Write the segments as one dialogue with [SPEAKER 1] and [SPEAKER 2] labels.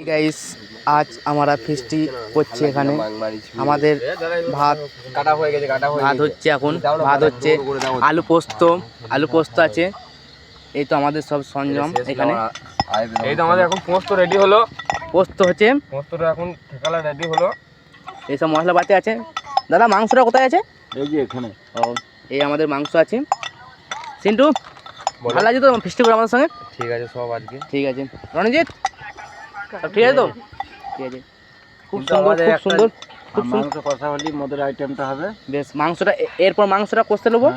[SPEAKER 1] guys আজ আমরা ফিস্টি করছি এখানে আমাদের ভাত হচ্ছে এখন ভাত হচ্ছে আলু পোস্ত আছে এই তো আমাদের সব সরঞ্জাম এখানে
[SPEAKER 2] এই তো আমাদের এখন পোস্ত রেডি হলো
[SPEAKER 1] পোস্ত হচ্ছে
[SPEAKER 2] পোস্তটা এখন ঠেকালা রেডি হলো
[SPEAKER 1] এই সব মশলাপাতি আছে দাদা মাংসটা কোথায় আছে
[SPEAKER 2] এই যে এখানে
[SPEAKER 1] ও এই আমাদের মাংস আছে সিন্টু ভালো আছে তো ফিস্টি করে আমাদের সঙ্গে
[SPEAKER 2] ঠিক আছে সব আজকে
[SPEAKER 1] ঠিক আছে রণজিৎ সব ঠিক আছে তো ঠিক আছে খুব সুন্দর
[SPEAKER 2] মাংস কষা হলি মদের আইটেমটা হবে
[SPEAKER 1] বেশ মাংসটা এরপর মাংসটা কষতে নেবো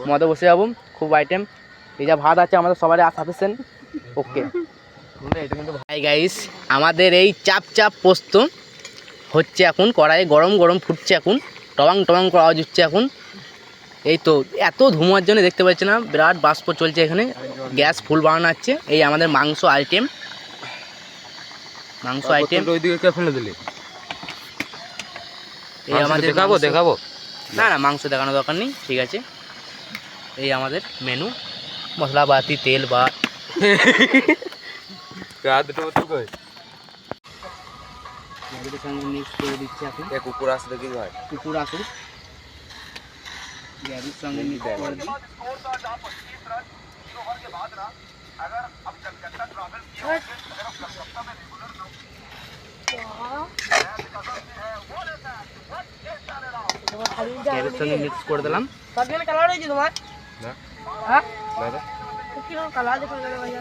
[SPEAKER 1] মদে বসে যাবো খুব আইটেম এই যা ভাত আছে আমাদের সবারই সাফিসিয়েন্ট ওকে হাই গাইস আমাদের এই চাপ পোস্ত হচ্ছে এখন কড়াইয়ে গরম ফুটছে এখন টবাং করে আওয়াজ হচ্ছে এখন এই তো এত ধোঁয়ার জন্য দেখতে পাচ্ছি না বিরাট বাষ্প চলছে এখানে গ্যাস ফুল বানানো হচ্ছে এই আমাদের মাংস আইটেম
[SPEAKER 2] ওইদিকে ফেলে দিলি
[SPEAKER 1] এই আমাদের
[SPEAKER 2] দেখাবো
[SPEAKER 1] না মাংস দেখানো দরকার নেই ঠিক আছে এই আমাদের মেনু মশলাপাতি তেল বা সঙ্গে মিক্স করে দিচ্ছি এখন
[SPEAKER 2] কুকুর আসলে কি ভাই
[SPEAKER 1] কুকুর আসুক গ্যাসের সঙ্গে মিক্স করে দিই গ্যাসের সঙ্গে মিক্স করে দিলাম
[SPEAKER 3] কালার হয়েছে তোমার
[SPEAKER 2] না
[SPEAKER 3] হ্যাঁ
[SPEAKER 2] দাদা
[SPEAKER 3] কিরকম কালার দেখা গেল ভাই